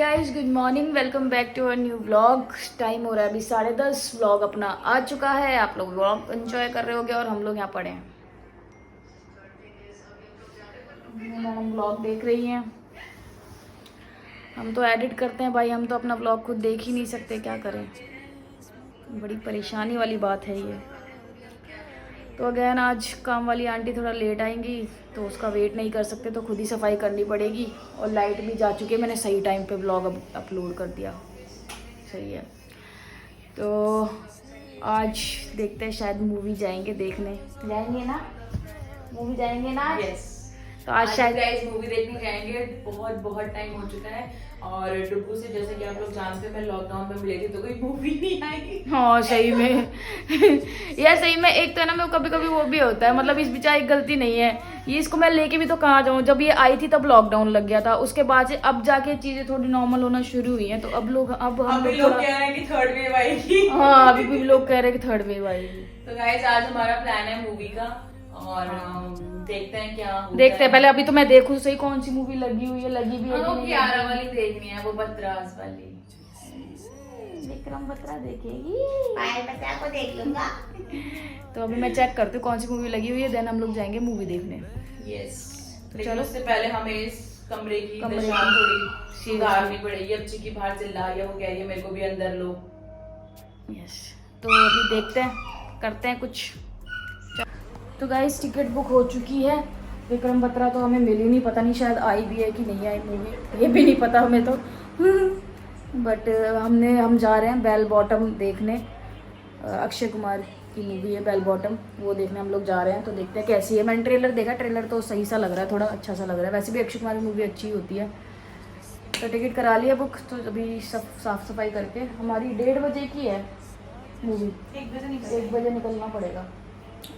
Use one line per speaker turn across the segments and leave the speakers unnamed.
Guys, good morning, welcome back to a new vlog. Time हो रहा है अभी 10:30। व्लॉग अपना आ चुका है। आप लोग व्लॉग एंजॉय कर रहे होगे और हम लोग यहाँ पड़े हैं। मैडम व्लॉग देख रही हैं। हम तो एडिट करते हैं भाई, हम तो अपना व्लॉग खुद देख ही नहीं सकते, क्या करें। बड़ी परेशानी वाली बात है ये। तो अगैन आज काम वाली आंटी थोड़ा लेट आएंगी तो उसका वेट नहीं कर सकते, तो खुद ही सफाई करनी पड़ेगी। और लाइट भी जा चुकी है, मैंने सही टाइम पे व्लॉग अपलोड कर दिया। सही है। तो आज देखते हैं, शायद मूवी जाएंगे देखने। जाएंगे ना? मूवी जाएंगे ना?
यस।
तो आज शायद
गाइस मूवी देखने जाएंगे। बहुत बहुत टाइम हो चुका है और डुब्बू से, जैसे कि आप लोग जानते हैं, मैं लॉकडाउन में मिली थी तो कोई मूवी नहीं आई।
हाँ सही में यार सही में। एक तो है ना, मैं कभी कभी वो भी होता है, मतलब इस बेचारी गलती नहीं है ये, इसको मैं लेके भी तो कहाँ जाऊँ। जब ये आई थी तब लॉकडाउन लग गया था, उसके बाद से अब जाके चीजें थोड़ी नॉर्मल होना शुरू हुई हैं। तो अब लोग हम
लोग कह रहे हैं कि थर्ड वेव आएगी।
हाँ, अभी भी लोग कह रहे हैं कि थर्ड वेव आएगी।
तो गाइस आज हमारा प्लान है मूवी का और देखते हैं क्या होता
देखते हैं।
है।
पहले अभी तो मैं देखूं सही कौन सी मूवी लगी हुई है, लगी भी है कि नहीं।
11 वाली देखनी है, वो बतराज वाली।
विक्रम बत्रा देखेगी,
पायल बच्चा को देख लूंगा।
तो अभी मैं चेक करती हूँ कौन सी मूवी लगी हुई है, देन हम लोग जाएंगे मूवी देखने।
यस।
तो
लेकिन
चलो।
उससे पहले हमें इस कमरे की
कमरे
दशा
की
थोड़ी सुधारनी पड़ेगी। अब चिक्की बाहर चिल्ला रही है, वो कह रही है मेरे को भी अंदर लो।
यस। तो अभी देखते हैं, करते हैं कुछ। तो गाइस टिकट बुक हो चुकी है। विक्रम बत्रा तो हमें मिली नहीं, पता नहीं शायद आई भी है कि नहीं आई मूवी, ये भी नहीं पता हमें तो बट हम जा रहे हैं बेल बॉटम देखने। अक्षय कुमार की मूवी है बेल बॉटम, वो देखने हम लोग जा रहे हैं। तो देखते हैं कैसी है। मैंने ट्रेलर देखा, ट्रेलर तो सही सा लग रहा है, थोड़ा अच्छा सा लग रहा है। वैसे भी अक्षय कुमार की मूवी अच्छी होती है। तो टिकट करा लिया बुक, तो अभी सब साफ़ सफाई करके, हमारी 1:30 बजे की है मूवी। 1 बजे निकलना पड़ेगा,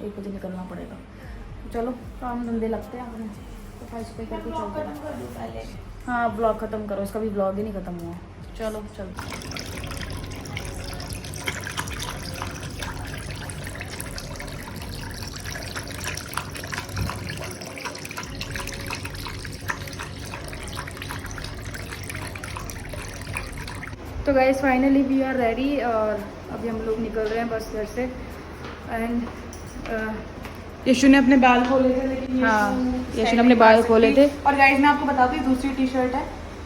1 बजे निकलना पड़ेगा। तो चलो काम धंधे लगते हैं अपने, सफाई सफाई करके चलते हैं। हाँ ब्लॉग ख़त्म करो, इसका भी ब्लॉग ही नहीं ख़त्म हुआ। चलो चलते हैं। तो guys finally we are ready और अभी हम लोग निकल रहे हैं बस घर से। एंड
यशु ने अपने बाल खोले थे, लेकिन
हाँ, यशु ने अपने बाल खोले थे।
और गाइस मैं आपको बता दूं, दूसरी टी शर्ट है,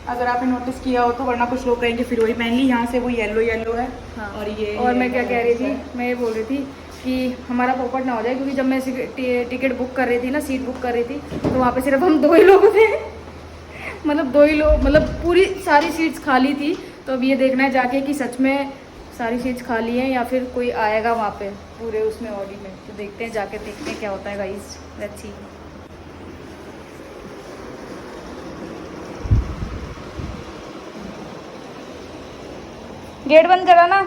अगर आपने नोटिस किया हो तो, वरना कुछ लोग कहेंगे फिर वही पहन ली। यहाँ से वो येलो येलो है।
हाँ।
और ये
और मैं क्या कह रही थी, मैं ये बोल रही थी कि हमारा पोपट ना हो जाए, क्योंकि जब मैं टिकट बुक कर रही थी ना, सीट बुक कर रही थी, तो वहाँ पे सिर्फ हम 2 ही लोग थे मतलब 2 ही लोग, मतलब पूरी सारी सीट्स खाली थी। तो अब ये देखना है जाके कि सच में सारी सीट्स खाली हैं या फिर कोई आएगा वहाँ पे पूरे उसमें ऑडी में। तो देखते हैं, जाके देखते हैं क्या होता है गाइस। Let's see. गेट बंद करा ना।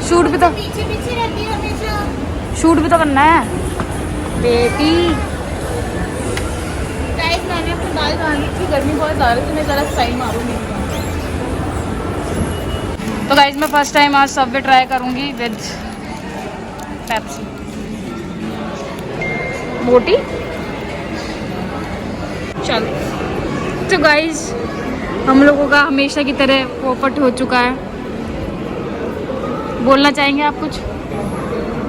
शूट भी तो
पीछे पीछे रहती है हमेशा।
शूट भी तो करना है बेटी।
गाइस मैंने अपने बाल बांधी थी, गर्मी बहुत ज़्यादा थी, मैं ज़रा स्टाइल मारूंगी।
तो गाइस मैं फर्स्ट टाइम आज सबवे ट्राई करूंगी विद पेप्सी। बोटी चलो। तो गाइस हम लोगों का हमेशा की तरह पोपट हो चुका है। बोलना चाहेंगे आप कुछ?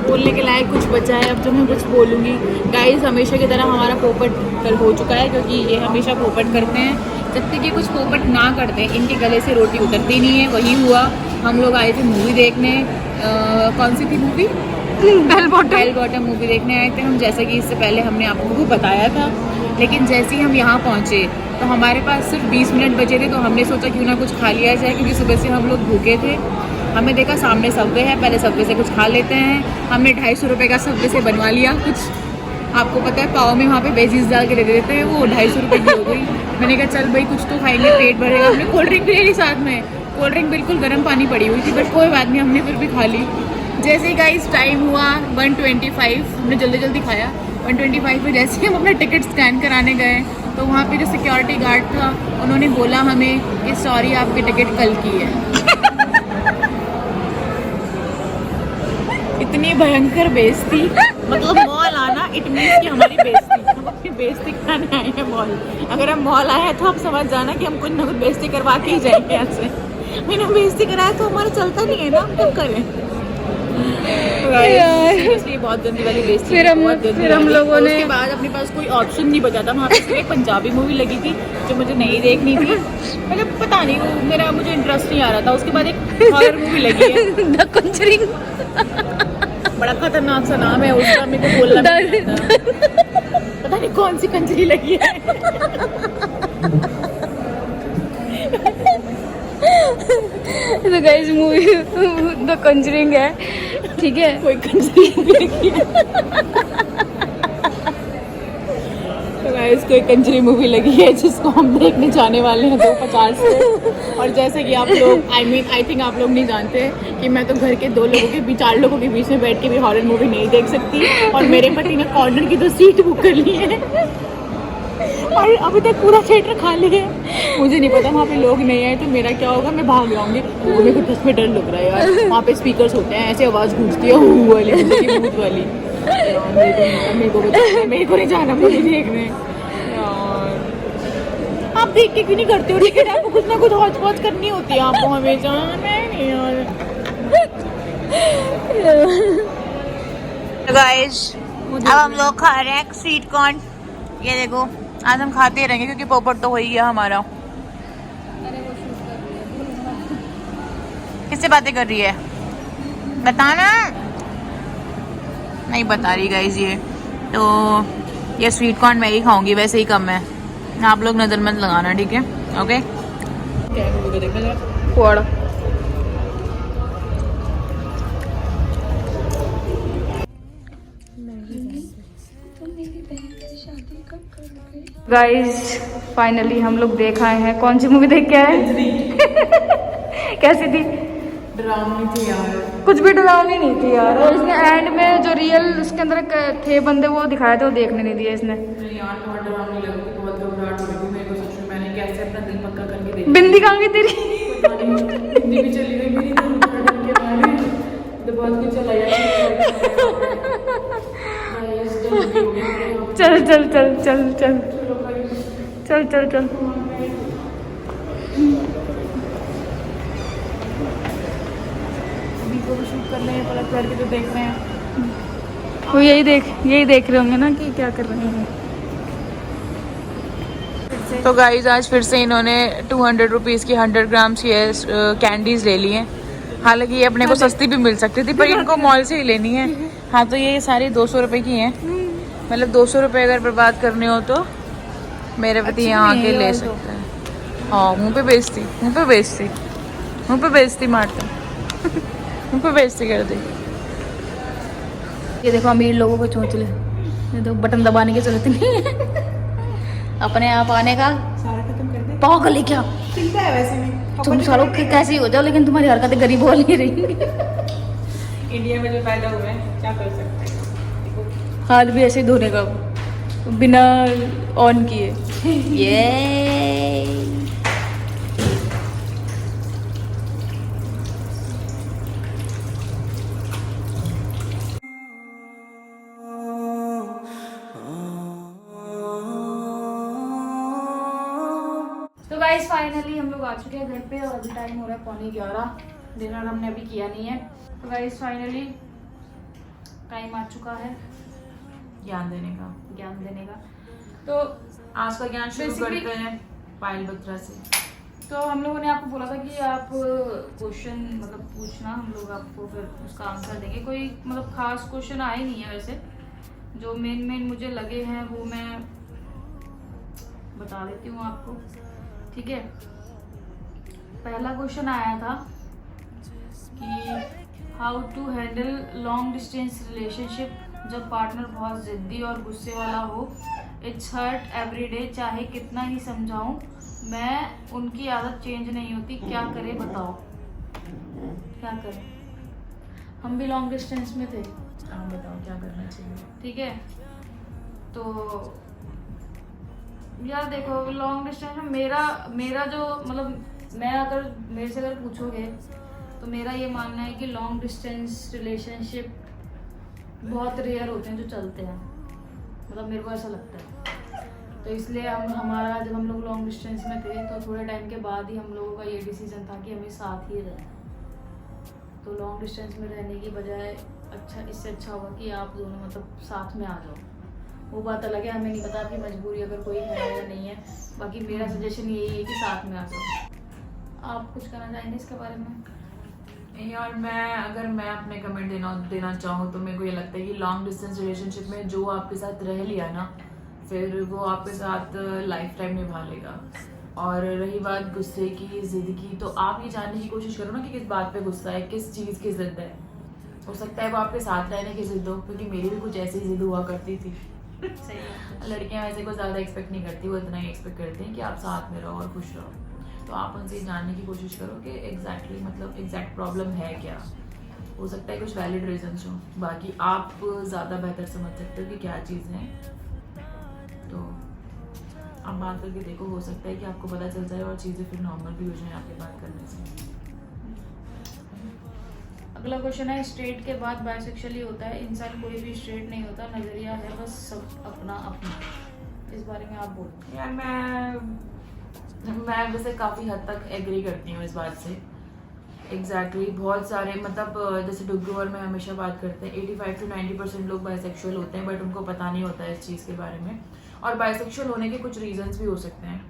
बोलने के लायक कुछ बचा है अब जो मैं कुछ बोलूँगी। गाइस हमेशा की तरह हमारा पोपट कल हो चुका है, क्योंकि ये हमेशा पोपट करते हैं। जब तक ये कुछ पोपट ना करते हैं, इनके गले से रोटी उतरती नहीं है। वही हुआ, हम लोग आए थे मूवी देखने। कौन सी थी मूवी?
बेल
बॉटम मूवी देखने आए थे हम, जैसा कि इससे पहले हमने आपको बताया था। लेकिन जैसे ही हम यहाँ पहुँचे तो हमारे पास सिर्फ 20 मिनट बचे थे, तो हमने सोचा क्यों ना कुछ खा लिया जाए, क्योंकि सुबह से हम लोग भूखे थे। हमने देखा सामने सबवे है, पहले सबवे से कुछ खा लेते हैं। हमने 250 रुपये का सबवे से बनवा लिया कुछ। आपको पता है पाव में वहाँ पे बेचीज डाल के दे देते हैं, वो 250 रुपये की हो गई। मैंने कहा चल भाई कुछ तो खाएंगे, पेट भरेगा। हमने कोल्ड ड्रिंक भी ले ली साथ में, कोल्ड ड्रिंक बिल्कुल गर्म पानी पड़ी हुई थी, बट कोई बात नहीं, हमने फिर भी खा ली। जैसे ही गाइस टाइम हुआ 1:25, हमने जल्दी जल्दी खाया। 1:25 पे जैसे ही हम अपना टिकट स्कैन कराने गए तो वहाँ पे जो सिक्योरिटी गार्ड था, उन्होंने बोला हमें कि सॉरी आपकी टिकट कल की है। इतनी भयंकर बेइज्जती, मतलब मॉल आना इट मीन्स कि हमारी बेइज्जती। अपनी बेइज्जती कराने आए हैं मॉल। अगर हम मॉल आए हैं तो आप समझ जाना कि हम कुछ ना कुछ बेइज्जती करवा के ही जाएंगे यहाँ से। मैंने बेइज्जती कराया तो हमारा चलता नहीं है ना, हम कब करें। Seriously, बहुत गंदी वाली बेइज्जती।
फिर हम लोगों ने
उसके बाद अपने पास कोई ऑप्शन नहीं बचा था। वहाँ पे सिर्फ एक पंजाबी मूवी लगी थी जो मुझे नहीं देखनी थी, मतलब पता नहीं वो मुझे इंटरेस्ट नहीं आ रहा था। उसके बाद एक हॉरर मूवी लगी है
द कंजरिंग।
बड़ा खतरनाक सा नाम है उसका, मेरे को बोलना नहीं आता। पता नहीं कौन सी कंजरी लगी है।
तो गाइस मूवी द कंजरिंग है, ठीक है।
कोई कंजरी मूवी लगी है। तो गाइस कोई कंजरी मूवी लगी है जिसको हम देखने जाने वाले हैं 2:50 से। और जैसे कि आप लोग आई थिंक आप लोग नहीं जानते कि मैं तो घर के 2 लोगों के बीच 4 लोगों के बीच में बैठ के भी हॉरर मूवी नहीं देख सकती। और मेरे पति ने कॉर्नर की 2 सीट बुक कर ली है और अभी तक पूरा थिएटर खाली है। मुझे नहीं पता वहाँ पे लोग नहीं आए तो मेरा क्या होगा, मैं भाग जाऊंगी। वो मेरे को सच में डर लग रहा है यार। वहाँ पे स्पीकर्स होते हैं, ऐसे आवाज़ गूंजती है हू वाली, भूत वाली। मेरे को नहीं जाना मूवी देखने। आप देख के क्यों नहीं करते हो टिकट? आपको कुछ ना कुछ हौच पौच करनी होती है आपको हमेशा। नहीं यार। गाइस अब हम लोग खा रहे हैं स्वीट कॉर्न। ये देखो आज हम खाते रहेंगे क्योंकि पोपट तो हो ही गया हमारा। किससे बातें कर रही है बताना? नहीं बता रही गाइस ये। तो ये स्वीट कॉर्न मैं ही खाऊंगी, वैसे ही कम है। आप लोग नजर मत लगाना, ठीक है? ओके।
गाइस फाइनली हम लोग देख आए हैं। कौन सी मूवी देख के आए? कैसी थी?
डरावनी थी यार,
कुछ भी डरावनी नहीं थी यार। और इसने एंड में जो रियल उसके अंदर थे बंदे वो दिखाए थे, वो देखने नहीं दिए इसने।
यार बहुत डरावनी लगी, बहुत घबराहट हो रही थी मेरे को। सच में मैंने कैसे अपना दिल पक्का करके देखा।
बिंदी कहाँ गई तेरी?
हिंदी भी चली गई मेरी तो बहुत कुछ चला
चल चल चल चल चल चल चल चल।
शूट कर रहे हैं, पलट करके तो देख रहे हैं।
वो यही देख रहे होंगे ना कि क्या कर रहे हैं।
तो गाइज आज फिर से इन्होंने 200 रुपीज़ की 100 ग्राम्स की कैंडीज ले ली हैं। हालांकि ये अपने को सस्ती भी मिल सकती थी पर इनको मॉल से ही लेनी है। हाँ तो ये सारी 200 रुपये की हैं। मतलब 200 रुपये अगर बर्बाद करने हो तो मेरे पति यहाँ आके ले सकते हैं। हाँ मुँह पे बेइज्जती, मुँह पे बेइज्जती, मुँह पे बेइज्जती मारते मुँह पे बेइज्जती कर दी।
ये देखो अमीर लोगों को चोंचले, ये तो बटन दबाने की जरूरत नहीं है। अपने आप आने का
सारा खत्म कर दे।
पागल है क्या?
चिंता है वैसे में।
तुम सालों के कैसी हो जाओ लेकिन तुम्हारी हरकतें गरीब वाली ही रहेंगी।
इंडिया में जो पैदा हुए हैं क्या कर सकते हैं।
हाथ भी ऐसे ही धोने का बिना ऑन किए। ये तो गाइस फाइनली हम लोग आ चुके हैं घर पे और अभी टाइम हो रहा है 11:15। डिनर हमने अभी किया नहीं है। तो गाइस फाइनली टाइम आ चुका है
ज्ञान देने का।
तो
आज का ज्ञान शुरू
Basically-
करते हैं पायल बत्रा से।
तो हम लोगों ने आपको बोला था कि आप क्वेश्चन मतलब पूछना, हम लोग आपको फिर उसका आंसर देंगे। कोई मतलब खास क्वेश्चन आए नहीं है वैसे, जो मेन मुझे लगे हैं वो मैं बता देती हूँ आपको, ठीक है। पहला क्वेश्चन आया था कि how to handle long distance relationship जब पार्टनर बहुत जिद्दी और गुस्से वाला हो। इट्स हर्ट एवरी डे, चाहे कितना ही समझाऊं मैं उनकी आदत चेंज नहीं होती, क्या करे बताओ, क्या करें। हम भी लॉन्ग डिस्टेंस में थे।
आप बताओ क्या करना चाहिए।
ठीक है, तो यार देखो लॉन्ग डिस्टेंस में मेरा जो मतलब मैं अगर मेरे से अगर पूछोगे तो मेरा ये मानना है कि लॉन्ग डिस्टेंस रिलेशनशिप बहुत रेयर होते हैं जो चलते हैं, मतलब मेरे को ऐसा लगता है। तो इसलिए हमारा जब हम लोग लॉन्ग डिस्टेंस में थे तो थोड़े टाइम के बाद ही हम लोगों का ये डिसीजन था कि हमें साथ ही रहना है। तो लॉन्ग डिस्टेंस में रहने की बजाय इससे अच्छा होगा कि आप दोनों मतलब साथ में आ जाओ। वो बात अलग है, हमें नहीं पता आपकी मजबूरी अगर कोई है या नहीं है। बाकी मेरा सजेशन यही है कि साथ में आ जाओ। आप कुछ कहना चाहेंगे इसके बारे में?
यार अगर मैं अपने कमेंट देना चाहूँ तो मेरे को ये लगता है कि लॉन्ग डिस्टेंस रिलेशनशिप में जो आपके साथ रह लिया ना, फिर वो आपके साथ लाइफ टाइम निभा लेगा। और रही बात गुस्से की, जिद की, तो आप ये जानने की कोशिश करो ना कि किस बात पे गुस्सा है, किस चीज़ की जिद है। हो सकता है वो आपके साथ रहने की जिद हो, क्योंकि मेरी भी कुछ ऐसी जिद हुआ करती थी।
सही है।
लड़कियां वैसे को ज़्यादा एक्सपेक्ट नहीं करती, वो इतना ही एक्सपेक्ट करती हैं कि आप साथ में रहो और खुश रहो। तो आप उनसे जानने की कोशिश करो कि एग्जैक्टली मतलब एग्जैक्ट प्रॉब्लम है क्या। हो सकता है कुछ वैलिड रीजंस हो, बाकी आप ज़्यादा बेहतर समझ सकते हो कि क्या चीज़ है। तो आप बात करके देखो, हो सकता है कि आपको पता चल जाए और चीज़ें फिर नॉर्मल भी हो जाए आपके बात करने से।
अगला क्वेश्चन है, स्ट्रेट के बाद बायसेक्सुअल ही होता है? इंसान कोई भी स्ट्रेट नहीं होता, नजरिया है बस, सब अपना अपना। इस बारे में आप बोलो।
यार मैं वैसे काफ़ी हद तक एग्री करती हूँ इस बात से। एग्जैक्टली बहुत सारे मतलब जैसे डुग्गू और मैं हमेशा बात करते हैं 85 to 90% लोग बायसेक्सुअल होते हैं, बट उनको पता नहीं होता है इस चीज़ के बारे में। और बायसेक्सुअल होने के कुछ रीजंस भी हो सकते हैं,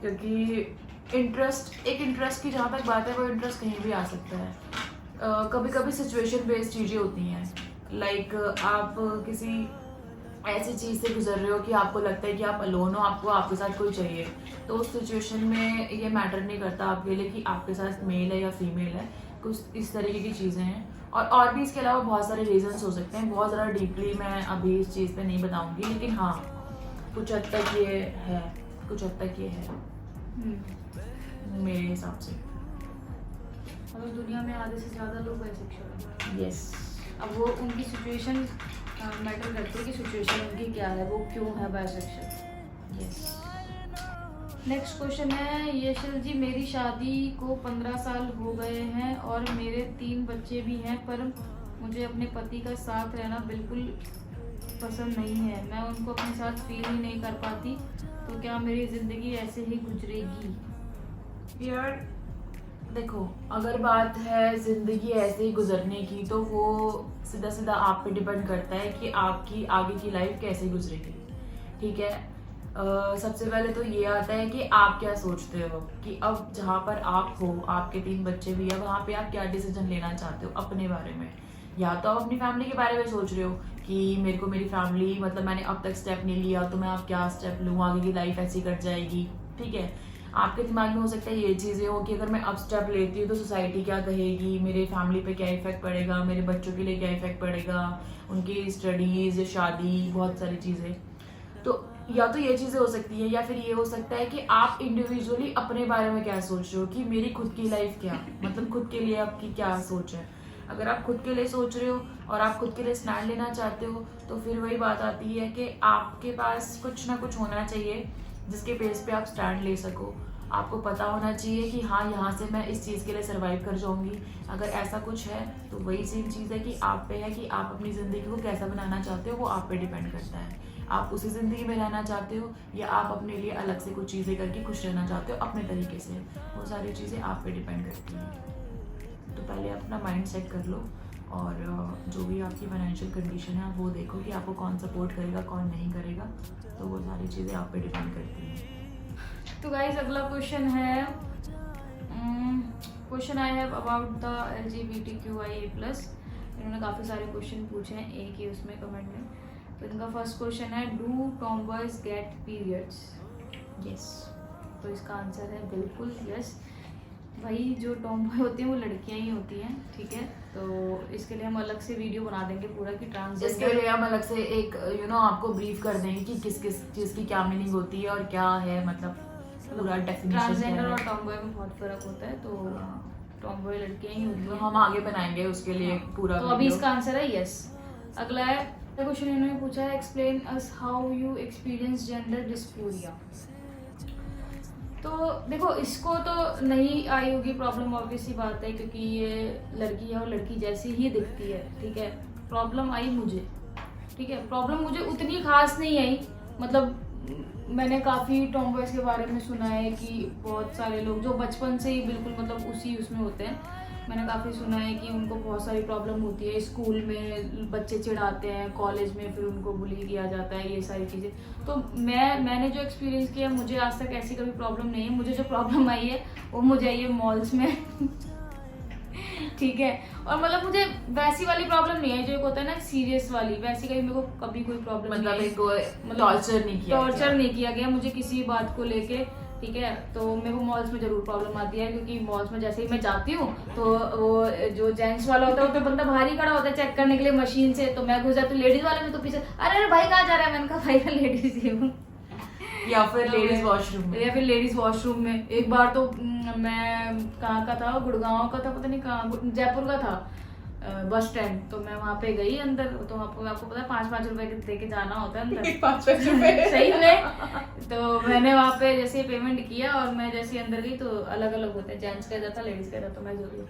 क्योंकि इंटरेस्ट की जहाँ तक बात है, वो इंटरेस्ट कहीं भी आ सकता है। कभी कभी सिचुएशन बेस्ड चीज़ें होती हैं। लाइक आप किसी ऐसी चीज़ से गुजर रहे हो कि आपको लगता है कि आप अलोन हो, आपको आपके साथ कोई चाहिए। तो उस सिचुएशन में ये मैटर नहीं करता आपके लिए कि आपके साथ मेल है या फीमेल है, कुछ इस तरीके की चीज़ें हैं। और भी इसके अलावा बहुत सारे रीजंस हो सकते हैं। बहुत ज़्यादा डीपली मैं अभी इस चीज़ पे नहीं बताऊंगी, लेकिन हाँ कुछ हद तक ये है, मेरे हिसाब से।
मतलब दुनिया में आधे से ज़्यादा लोग बायसेक्सुअल हैं।
यस।
अब वो उनकी सिचुएशन मैटर करती है कि सिचुएशन उनकी क्या है, वो क्यों है बायसेक्सुअल।
यस।
नेक्स्ट क्वेश्चन है, यशल जी, मेरी शादी को 15 साल हो गए हैं और मेरे 3 बच्चे भी हैं, पर मुझे अपने पति का साथ रहना बिल्कुल पसंद नहीं है। मैं उनको अपने साथ फील ही नहीं कर पाती, तो क्या मेरी ज़िंदगी ऐसे ही गुजरेगी?
यार देखो, अगर बात है ज़िंदगी ऐसे ही गुजरने की, तो वो सीधा सीधा आप पे डिपेंड करता है कि आपकी आगे की लाइफ कैसे गुजरेगी। ठीक है, सबसे पहले तो ये आता है कि आप क्या सोचते हो कि अब जहाँ पर आप हो, आपके 3 बच्चे भी है, वहाँ पे आप क्या डिसीजन लेना चाहते हो अपने बारे में। या तो आप अपनी फैमिली के बारे में सोच रहे हो कि मेरे को मेरी फैमिली मतलब मैंने अब तक स्टेप नहीं लिया, तो मैं अब क्या स्टेप लूँ, आगे की लाइफ ऐसी कट जाएगी। ठीक है, आपके दिमाग में हो सकता है ये चीज़ें हो कि अगर मैं अब स्टेप लेती हूँ तो सोसाइटी क्या कहेगी, मेरे फैमिली पे क्या इफेक्ट पड़ेगा, मेरे बच्चों के लिए क्या इफेक्ट पड़ेगा, उनकी स्टडीज़, शादी, बहुत सारी चीज़ें। तो या तो ये चीज़ें हो सकती है, या फिर ये हो सकता है कि आप इंडिविजुअली अपने बारे में क्या सोच रहे हो कि मेरी खुद की लाइफ क्या, मतलब खुद के लिए आपकी क्या सोच है। अगर आप खुद के लिए सोच रहे हो और आप खुद के लिए स्टैंड लेना चाहते हो, तो फिर वही बात आती है कि आपके पास कुछ ना कुछ होना चाहिए जिसके बेस पे आप स्टैंड ले सको। आपको पता होना चाहिए कि हाँ, यहाँ से मैं इस चीज़ के लिए सर्वाइव कर जाऊँगी। अगर ऐसा कुछ है तो वही सेम चीज़ है कि आप पे है कि आप अपनी ज़िंदगी को कैसा बनाना चाहते हो, वो आप पे डिपेंड करता है। आप उसी ज़िंदगी में रहना चाहते हो या आप अपने लिए अलग से कुछ चीज़ें करके खुश रहना चाहते हो अपने तरीके से, वो सारी चीज़ें आप पे डिपेंड करती हैं। तो पहले अपना माइंड सेट कर लो, और जो भी आपकी फाइनेंशियल कंडीशन है आप वो देखो कि आपको कौन सपोर्ट करेगा, कौन नहीं करेगा। तो वो सारी चीज़ें आप पे डिपेंड करती हैं।
तो गाइस, अगला क्वेश्चन है, question I have about the LGBTQIA+। इन्होंने काफ़ी सारे क्वेश्चन पूछे हैं एक ही उसमें कमेंट में। तो इनका फर्स्ट क्वेश्चन है, डू टॉमबॉयज गेट पीरियड्स? यस। तो इसका आंसर है बिल्कुल यस। भाई, जो टॉमबॉय होती हैं वो लड़कियां ही होती हैं। ठीक है, तो इसके लिए हम अलग से वीडियो बना देंगे पूरा कि
इसके
ट्रांसजेंडर,
लिए हम अलग से एक आपको ब्रीफ कर देंगे कि किस किस चीज़ की क्या मीनिंग होती है और क्या है, मतलब पूरा डेफिनेशन।
ट्रांसजेंडर और टॉमबॉय में बहुत फर्क होता है। तो टॉमबॉय लड़कियां ही होती
तो
हैं।
हम आगे बनाएंगे उसके लिए पूरा
तो अभी इसका आंसर है यस। अगला है क्वेश्चन, इन्होंने पूछा है, explain us how you experience gender dysphoria. तो देखो, इसको तो नहीं आई होगी प्रॉब्लम, ऑब्वियस ही बात है, क्योंकि ये लड़की है और लड़की जैसी ही दिखती है। ठीक है, प्रॉब्लम आई मुझे। ठीक है, प्रॉब्लम मुझे उतनी खास नहीं आई, मतलब मैंने काफ़ी टॉमबॉयज़ के बारे में सुना है कि बहुत सारे लोग जो बचपन से ही बिल्कुल मतलब उसी उसमें होते हैं, मैंने काफ़ी सुना है कि उनको बहुत सारी प्रॉब्लम होती है, स्कूल में बच्चे चिढ़ाते हैं, कॉलेज में फिर उनको बुली किया जाता है, ये सारी चीज़ें। तो मैंने जो एक्सपीरियंस किया, मुझे आज तक ऐसी कभी प्रॉब्लम नहीं है। मुझे जो प्रॉब्लम आई है वो मुझे आई है मॉल्स में ठीक है। और मतलब मुझे वैसी वाली प्रॉब्लम नहीं है जो एक होता है ना सीरियस वाली, वैसी कभी मेरे को कभी कोई प्रॉब्लम
मतलब
नहीं
एक टॉर्चर नहीं किया
टॉर्चर नहीं किया गया मुझे किसी बात को लेके, ठीक है। तो मेरे को मॉल्स में जरूर प्रॉब्लम आती है, क्योंकि मॉल्स में जैसे ही मैं जाती हूँ तो वो जो जेंट्स वाला होता है वो तो बंदा बाहर ही खड़ा होता है चेक करने के लिए मशीन से, तो मैं घुस जाती हूँ लेडीज वाले में, तो पीछे अरे भाई कहाँ जा रहा है, मैंने कहा भाई मैं लेडीज ही हूँ।
या फिर लेडीज वॉशरूम में,
या फिर लेडीज वॉशरूम में। एक बार तो मैं कहाँ का था, गुड़गांव का था, पता नहीं कहाँ, जयपुर का था, बस स्टैंड। तो मैं वहाँ पे गई अंदर, तो आपको पता है 5-5 रुपए दे के जाना होता है अंदर
5 रुपए
सही में। तो मैंने वहाँ पे जैसे पेमेंट किया और मैं जैसे अंदर गई तो अलग अलग होते हैं, जेंट्स का जाता, लेडीज का जाता। मैं जरूर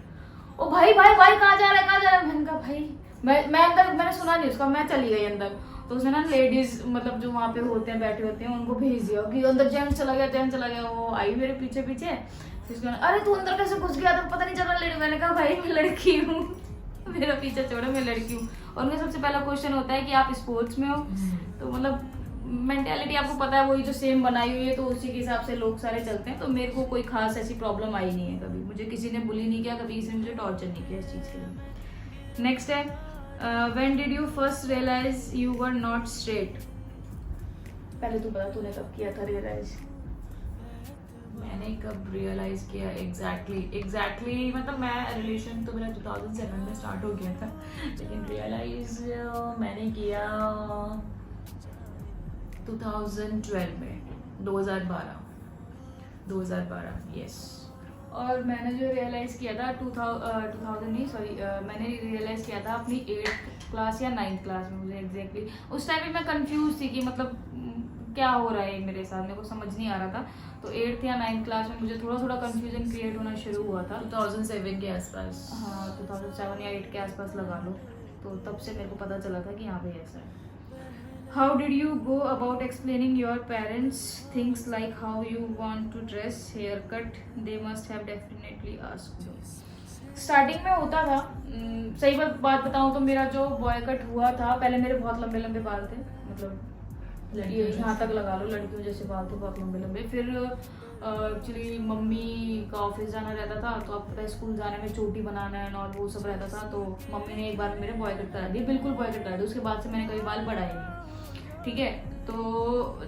ओ भाई भाई भाई कहाँ जा रहा है, कहाँ जा रहा है, मैंने कहा भाई मैं अंदर, मैंने सुना नहीं उसका, मैं चली गई अंदर। तो उसने ना लेडीज मतलब जो वहाँ पे होते हैं बैठे होते हैं उनको भेज दिया कि अंदर जेंट्स चला गया। वो आई मेरे पीछे पीछे, अरे तू अंदर कैसे घुस गया, तो पता नहीं चला लेडी। मैंने कहा भाई मैं लड़की हूँ मेरा पीछा छोड़ो, मैं लड़की हूँ। और उनका सबसे पहला क्वेश्चन होता है कि आप स्पोर्ट्स में हो, तो मतलब मेंटेलिटी आपको पता है वही जो सेम बनाई हुई है, तो उसी के हिसाब से लोग सारे चलते हैं। तो मेरे को कोई खास ऐसी प्रॉब्लम आई नहीं है कभी, मुझे किसी ने बुली नहीं किया, कभी किसी ने मुझे टॉर्चर नहीं किया इस चीज़ के लिए। नेक्स्ट है when did you first realise you were not straight. पहले तू बता तूने कब किया था रियलाइज।
मैंने कब रियलाइज किया एग्जैक्टली मतलब मैं रिलेशन तो मेरा 2007 में स्टार्ट हो गया था, लेकिन रियलाइज मैंने किया 2012 में, 2012 यस।
और मैंने जो रियलाइज़ किया था 2000 नहीं सॉरी, मैंने रियलाइज़ किया था अपनी 8th क्लास या 9th क्लास में। मुझे एग्जैक्टली उस टाइम पे मैं कंफ्यूज थी कि मतलब क्या हो रहा है मेरे साथ, मेरे को समझ नहीं आ रहा था। तो 8th या 9th क्लास में मुझे थोड़ा थोड़ा कंफ्यूजन क्रिएट होना शुरू हुआ था
2007 के आसपास।
हाँ 2007 या 8 के आसपास लगा लो। तो तब से मेरे को पता चला था कि यहाँ पे ऐसा है। How did you go about explaining your parents things like how you want to dress, haircut? They must have definitely asked you. Starting में होता था, सही बात बताऊँ तो मेरा जो बॉय कट हुआ था, पहले मेरे बहुत लंबे लंबे बाल थे, मतलब ये यहाँ तक लगा लो लड़कियों जैसे बाल थे बहुत लंबे लंबे। फिर एक्चुअली मम्मी का ऑफिस जाना रहता था, तो आपको पता है स्कूल जाने में चोटी बनाना है और वो सब रहता था। तो मम्मी ने एक बार मेरे बॉय कट करा दिया, बिल्कुल बॉय कट करा दिया। उसके बाद से मैंने कभी बाल बढ़ाए नहीं, ठीक है। तो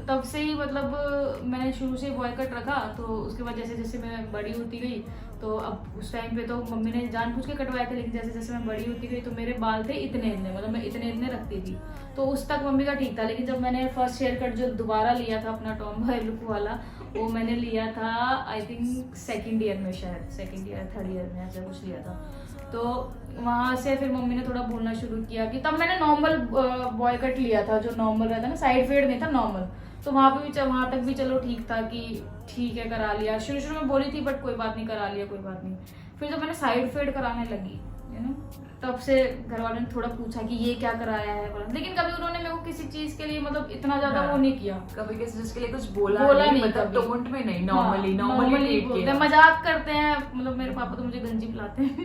तब से ही मतलब मैंने शुरू से बॉय कट रखा। तो उसके बाद जैसे जैसे मैं बड़ी होती गई, तो अब उस टाइम पे तो मम्मी ने जानबूझ के कटवाए थे, लेकिन जैसे जैसे मैं बड़ी होती गई तो मेरे बाल थे इतने इतने, मतलब मैं इतने इतने रखती थी। तो उस तक मम्मी का ठीक था, लेकिन जब मैंने फर्स्ट हेयर कट जो दोबारा लिया था अपना टॉम बॉय लुक वाला, वो मैंने लिया था आई थिंक 2nd ईयर में, शायद 2nd ईयर 3rd ईयर में ऐसा कुछ लिया था। तो वहाँ से फिर मम्मी ने थोड़ा बोलना शुरू किया कि तब मैंने नॉर्मल बॉय कट लिया था, जो नॉर्मल रहता है ना, साइड फेड नहीं था, नॉर्मल। तो वहाँ पे भी वहाँ तक भी चलो ठीक था कि ठीक है करा लिया। शुरू में बोली थी बट कोई बात नहीं, करा लिया कोई बात नहीं। फिर जब मैंने साइड फेड कराने लगी यू नो, तब से घर वालों ने थोड़ा पूछा कि ये क्या कराया है, लेकिन कभी उन्होंने मेरे को किसी चीज के लिए मतलब इतना ज्यादा वो नहीं किया,
कभी किसी चीज के लिए कुछ बोला नहीं
मतलब
टोंट में नहीं, नॉर्मली
बोलते हैं, मजाक करते हैं। मतलब मेरे पापा तो मुझे गंजी पिलाते हैं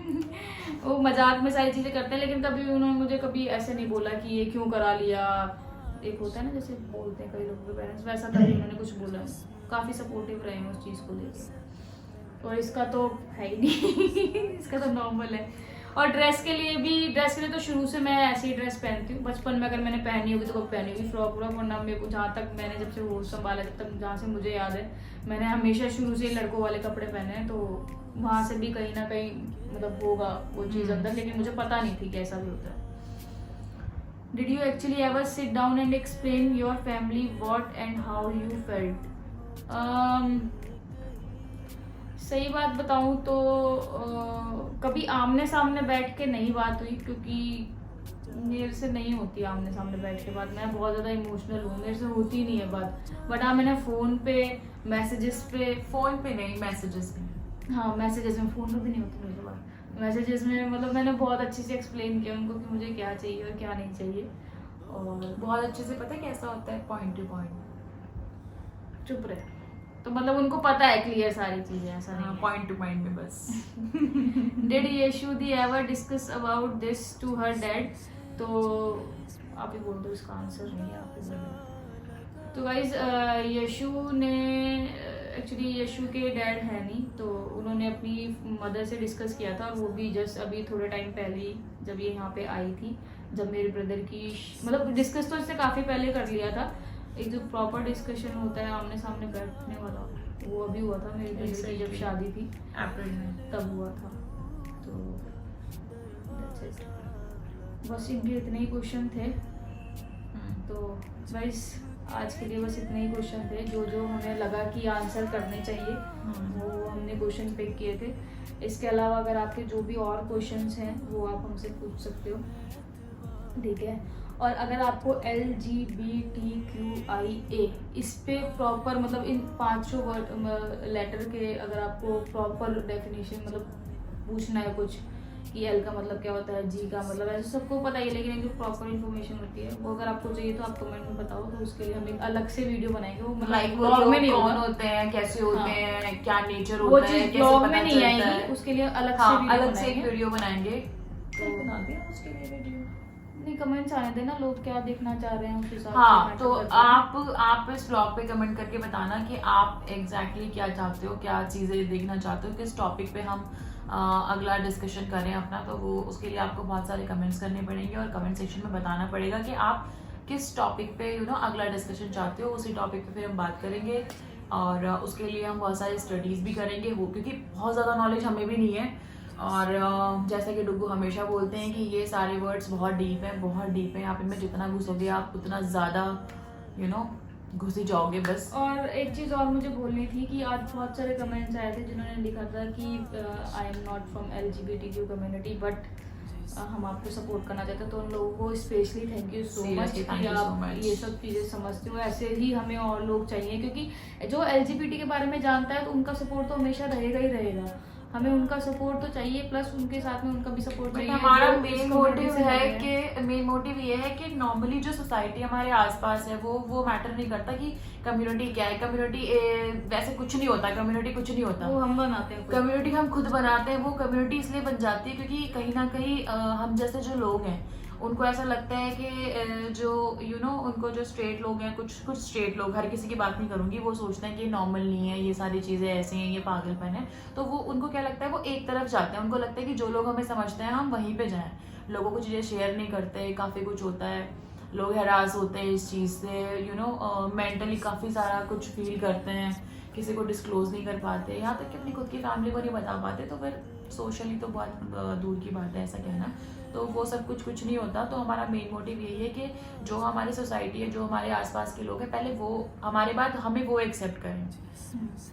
वो मजाक में सारी चीजें करते हैं, लेकिन कभी उन्होंने मुझे कभी ऐसे नहीं बोला कि ये क्यों करा लिया। एक होता है ना जैसे बोलते हैं कई लोगों के पेरेंट्स, वैसा कभी उन्होंने कुछ बोला। काफी सपोर्टिव रहे हैं उस चीज को लेकर। और इसका तो है ही नहीं इसका तो नॉर्मल है। और ड्रेस के लिए तो शुरू से मैं ऐसी ही ड्रेस पहनती हूँ। बचपन में अगर मैंने पहनी होगी तो कब पहनी होगी फ्रॉक व्रॉक, वरना मेरे को जहाँ तक मैंने जब से होश संभाला, जब तक जहाँ से मुझे याद है, मैंने हमेशा शुरू से लड़कों वाले कपड़े पहने हैं। तो वहाँ से भी कहीं ना कहीं मतलब होगा वो चीज़ अंदर, लेकिन मुझे पता नहीं थी कि ऐसा भी होता है। Did you actually ever sit down and explain your family what and how you felt? सही बात बताऊं तो कभी आमने सामने बैठ के नहीं बात हुई, क्योंकि मेरे से नहीं होती आमने सामने बैठ के बात। मैं बहुत ज़्यादा इमोशनल हूँ, मेरे से होती नहीं है बात। बट हाँ मैंने फ़ोन पे मैसेजेस पे,
फ़ोन पे नहीं मैसेजेस में,
हाँ मैसेजेस में, फ़ोन पे भी नहीं होती मेरे से बात। मैसेजेस में मतलब मैंने बहुत अच्छे से एक्सप्लेन किया उनको कि मुझे क्या चाहिए और क्या नहीं चाहिए। और
बहुत अच्छे से पता है कैसा होता है, पॉइंट टू पॉइंट।
चुप रहे। तो मतलब उनको पता है क्लियर सारी चीजें, ऐसा नहीं है।
पॉइंट टू पॉइंट में बस।
Did Yashudi ever discuss about this to her dad? तो आप ही बोल दो इसका आंसर, नहीं है आप ही बोल दो। तो गाइज यशु ने एक्चुअली यशु के डैड है नहीं, तो उन्होंने अपनी मदर से डिस्कस किया था, और वो भी जस्ट अभी थोड़े टाइम पहले ही जब ये यहाँ पे आई थी, जब मेरे ब्रदर की मतलब डिस्कस तो इससे काफ़ी पहले कर लिया था। एक जो प्रॉपर डिस्कशन होता है आमने सामने बैठने वाला, वो अभी हुआ था मेरी ब्रदर की जब शादी थी
अप्रैल में।
तब हुआ था। तो that's it. बस इनके इतने ही क्वेश्चन थे। तो गाइस आज के लिए बस इतने ही क्वेश्चन थे जो जो हमें लगा कि आंसर करने चाहिए, वो हमने क्वेश्चन पिक किए थे। इसके अलावा अगर आपके जो भी और क्वेश्चंस हैं वो आप हमसे पूछ सकते हो, ठीक है। और अगर आपको LGBTQIA इस पे प्रॉपर मतलब इन 500 वर्ड लेटर के अगर आपको प्रॉपर डेफिनेशन मतलब पूछना है कुछ कि L का मतलब क्या होता है, G का मतलब, ऐसे सबको पता ही है, लेकिन जो प्रॉपर इन्फॉर्मेशन होती है वो अगर आपको चाहिए तो आप कमेंट में बताओ, तो उसके लिए हम एक अलग से वीडियो बनाएंगे। वो
लाइक
ब्लॉग
वो
में नहीं
कौन
होगा,
होते हैं, कैसे होते हैं, क्या नेचर
वो
होता है,
चीज
कैसे
ब्लॉग
पता
में नहीं
चलता
आएगी,
है।
उसके लिए अलग
हाँ,
से
अलग से एक
वीडियो
वीडियो बनाएंगे।
तो
बनाते हैं उसके लिए वीडियो।
नहीं, कमेंट्स आने देना, लोग क्या देखना चाह रहे हैं उस हिसाब से
हाँ,
matter
तो
करता है।
आप इस ब्लॉग पे कमेंट करके बताना कि आप एग्जैक्टली क्या चाहते हो, क्या चीज़ें देखना चाहते हो, किस टॉपिक पे हम अगला डिस्कशन करें अपना। तो वो उसके लिए आपको बहुत सारे कमेंट्स करने पड़ेंगे और कमेंट सेक्शन में बताना पड़ेगा कि आप किस टॉपिक पे अगला डिस्कशन चाहते हो। उसी टॉपिक पे फिर हम बात करेंगे, और उसके लिए हम बहुत सारी स्टडीज़ भी करेंगे, वो क्योंकि बहुत ज़्यादा नॉलेज हमें भी नहीं है। और जैसा कि डुग्गू हमेशा बोलते हैं कि ये सारे वर्ड्स बहुत डीप है, बहुत डीप है। आप इनमें जितना घुसोगे आप उतना ज़्यादा घुस ही जाओगे बस।
और एक चीज़ और मुझे बोलनी थी कि आज बहुत सारे कमेंट्स आए थे जिन्होंने लिखा था कि I am not from LGBTQ community but हम आपको सपोर्ट करना चाहते हैं, तो उन लोगों को specially thank you so much
Seriously, thank
कि
you so
आप
much.
ये सब चीज़ें समझते हो। ऐसे ही हमें और लोग चाहिए, क्योंकि जो LGBT के बारे में जानता है तो उनका सपोर्ट तो हमेशा रहेगा ही रहेगा, हमें उनका सपोर्ट तो चाहिए, प्लस उनके साथ में उनका भी सपोर्ट चाहिए।
हमारा
जो
मेन
इस
मोटिव
community से
है
जुड़े हैं।
कि मेन मोटिव ये है कि नॉर्मली जो सोसाइटी हमारे आसपास है वो मैटर नहीं करता कि कम्युनिटी क्या है। कम्युनिटी वैसे कुछ नहीं होता, कम्युनिटी कुछ नहीं होता,
वो हम बनाते हैं खुद।
कम्युनिटी हम खुद बनाते हैं। वो कम्युनिटी इसलिए बन जाती है क्योंकि कहीं ना कहीं हम जैसे जो लोग हैं उनको ऐसा लगता है कि जो उनको जो स्ट्रेट लोग हैं, कुछ स्ट्रेट लोग, हर किसी की बात नहीं करूंगी, वो सोचते हैं कि नॉर्मल नहीं है, ये सारी चीज़ें ऐसी हैं, ये पागलपन है। तो वो उनको क्या लगता है, वो एक तरफ जाते हैं। उनको लगता है कि जो लोग हमें समझते हैं हम वहीं पे जाएं। लोगों को चीज़ें शेयर नहीं करते, काफ़ी कुछ होता है, लोग हैरास होते हैं इस चीज़ से, मेंटली काफ़ी सारा कुछ फील करते हैं, किसी को डिस्क्लोज नहीं कर पाते, यहाँ तक कि अपनी खुद की फैमिली को नहीं बता पाते, तो फिर सोशली तो बहुत दूर की बात है ऐसा कहना। तो वो सब कुछ नहीं होता। तो हमारा मेन मोटिव यही है कि जो हमारी सोसाइटी है, जो हमारे आसपास के लोग हैं, पहले वो हमारे बात हमें वो एक्सेप्ट करें।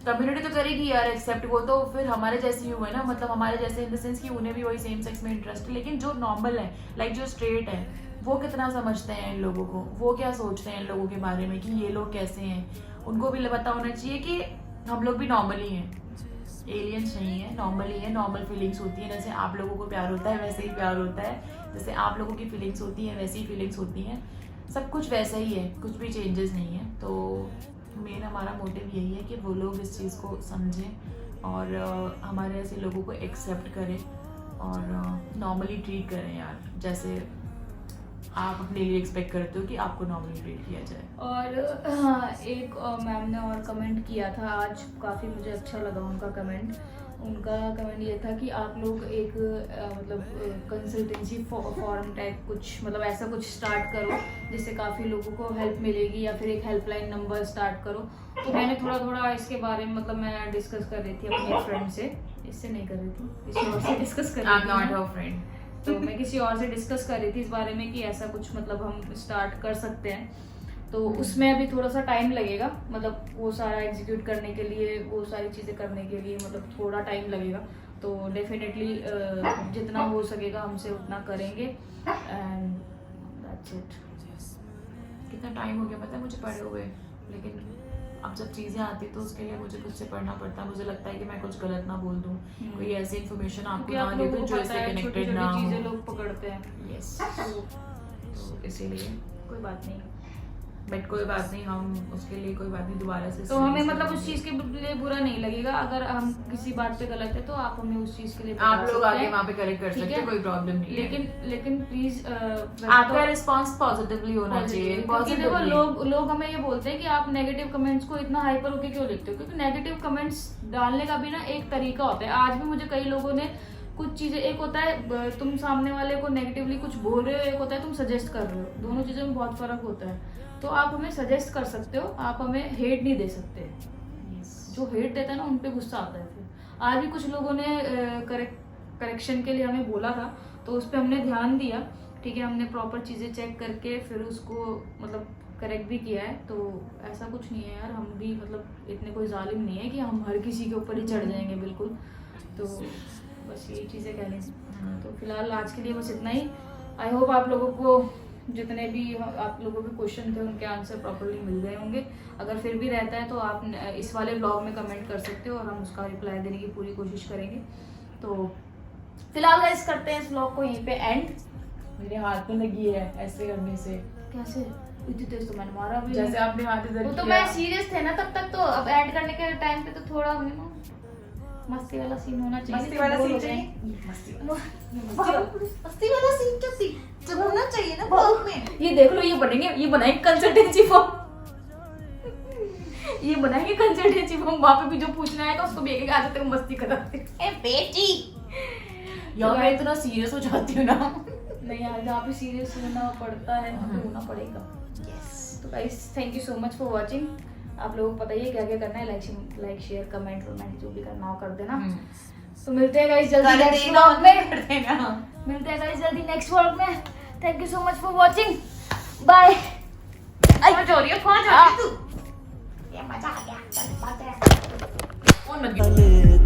कम्युनिटी तो करेगी यार एक्सेप्ट, वो तो फिर हमारे जैसे ही हुए ना, मतलब हमारे जैसे इन द सेंस कि उन्हें भी वही सेम सेक्स में इंटरेस्ट है। लेकिन जो नॉर्मल है, लाइक जो स्ट्रेट है, वो कितना समझते हैं इन लोगों को, वो क्या सोचते हैं इन लोगों के बारे में कि ये लोग कैसे हैं। उनको भी पता होना चाहिए कि हम लोग भी नॉर्मल ही हैं, एलियंस नहीं है, नॉर्मल ही है। नॉर्मल फीलिंग्स होती है, जैसे आप लोगों को प्यार होता है वैसे ही प्यार होता है, जैसे आप लोगों की फीलिंग्स होती हैं वैसी ही फीलिंग्स होती हैं, सब कुछ वैसा ही है, कुछ भी चेंजेस नहीं है। तो मेन हमारा मोटिव यही है कि वो लोग इस चीज़ को समझें और हमारे ऐसे लोगों को एक्सेप्ट करें और नॉर्मली ट्रीट करें यार, जैसे आप अपने लिए एक्सपेक्ट करते हो कि आपको नॉर्मली ट्रीट किया जाए।
और एक मैम ने और कमेंट किया था आज, काफ़ी मुझे अच्छा लगा उनका कमेंट। उनका कमेंट ये था कि आप लोग एक मतलब कंसल्टेंसी फॉर्म टाइप कुछ, मतलब ऐसा कुछ स्टार्ट करो जिससे काफ़ी लोगों को हेल्प मिलेगी, या फिर एक हेल्पलाइन नंबर स्टार्ट करो। तो मैंने थोड़ा इसके बारे में मतलब मैं डिस्कस कर रही थी अपनी फ्रेंड से, इससे नहीं कर रही थी, किसी और से डिस्कस कर रही थी।
Not her friend.
तो मैं किसी और से डिस्कस कर रही थी इस बारे में कि ऐसा कुछ मतलब हम स्टार्ट कर सकते हैं। तो उसमें अभी थोड़ा सा टाइम लगेगा, मतलब वो सारा एग्जीक्यूट करने के लिए, वो सारी चीज़ें करने के लिए मतलब थोड़ा टाइम लगेगा। तो डेफिनेटली जितना हो सकेगा हमसे उतना करेंगे, एंड दैट्स इट।
कितना टाइम हो गया पता है मुझे पढ़े हुए, लेकिन अब जब चीज़ें आती तो उसके लिए मुझे खुद से पढ़ना पड़ता है। मुझे लगता है कि मैं कुछ गलत ना बोल दूँ, कोई ऐसी इन्फॉर्मेशन आपको ना दे दूँ जो इससे कनेक्टेड ना हो।
चीज़ें लोग पकड़ते हैं।
यस, तो इसीलिए
कोई बात नहीं,
बट कोई बात नहीं, हम उसके लिए कोई बात नहीं, दोबारा से
तो हमें मतलब उस चीज के लिए बुरा नहीं लगेगा अगर हम किसी बात पे गलत है, तो आप हमें उस चीज के लिए बता
आप लोग
सकते
आगे
हैं।
वहाँ पे करेक्ट कर
ठीक
सकते
है?
हैं, कोई प्रॉब्लम नहीं है।
लेकिन प्लीज
आपका रिस्पॉन्स पॉजिटिवली होना चाहिए।
क्योंकि देखो
पॉजिटिवली
लोग हमें ये बोलते हैं कि आप नेगेटिव कमेंट्स को इतना हाइपर होके क्यों लिखते हो, क्योंकि नेगेटिव कमेंट्स डालने का भी ना एक तरीका होता है। आज भी मुझे कई लोगों ने कुछ चीजें, एक होता है तुम सामने वाले को नेगेटिवली कुछ बोल रहे हो, एक होता है तुम सजेस्ट कर रहे हो, दोनों चीजों में बहुत फर्क होता है। तो आप हमें सजेस्ट कर सकते हो, आप हमें हेट नहीं दे सकते। जो हेट देता है ना उन पे गुस्सा आता है। फिर आज भी कुछ लोगों ने करेक्शन के लिए हमें बोला था, तो उस पर हमने ध्यान दिया। ठीक है, हमने प्रॉपर चीज़ें चेक करके फिर उसको मतलब करेक्ट भी किया है। तो ऐसा कुछ नहीं है यार, हम भी मतलब इतने कोई जालिम नहीं है कि हम हर किसी के ऊपर ही चढ़ जाएंगे बिल्कुल। तो बस यही चीज़ें कहनी थी। तो फिलहाल आज के लिए बस इतना ही। आई होप आप लोगों को जितने भी आप लोगों के क्वेश्चन थे उनके आंसर प्रॉपर्ली मिल गए होंगे। अगर फिर भी रहता है तो आप इस वाले ब्लॉग में कमेंट कर सकते हो और हम उसका रिप्लाई देने की पूरी कोशिश करेंगे। तो फिलहाल गाइस करते हैं इस ब्लॉग को यहीं पे एंड।
मेरे हाथ में लगी है ऐसे करने से,
कैसे इतनी तेज तो मैंने मारा भी
जैसे
नहीं।
आपने हाथ इधर
वो तो
किया।
मैं सीरियस थे ना तब तक, तो अब ऐड करने के टाइम पे तो थोड़ा हमें ना मस्ती वाला सीन होना चाहिए।
मस्ती वाला
तो
सीन
बोल
चाहिए?
रहे
मस्ती
हैं।
मस्ती वाला सीन क्या सी जब होना चाहिए ना ब्लॉग में।
ये देख लो, ये बनेंगे, ये बनाएंगे कंसल्टेंसी फॉर्म। ये बनाएंगे कंसल्टेंसी फॉर्म, वहां पे भी जो पूछना आएगा उसको भी एक आ जाते मस्ती कराते।
ए बेटी
यार मैं इतना सीरियस हो जाती हूँ ना।
नहीं यार, जहाँ पे सीरियस होना पड़ता है तो होना पड़ेगा।
यस
तो guys thank you so much for watching. आप लोगों को पता ही है क्या क्या करना है, लाइक शेयर कमेंट रोमेंट जो भी करना हो कर देना। तो मिलते हैं गाइस जल्दी नेक्स्ट व्लॉग में। मिलते हैं गाइस जल्दी नेक्स्ट व्लॉग में। Thank you so much for watching, bye.
कहाँ जा रही है, कहाँ जा रही है तू?
ये मजा आ गया, चल बात है।
फोन मत गिरा।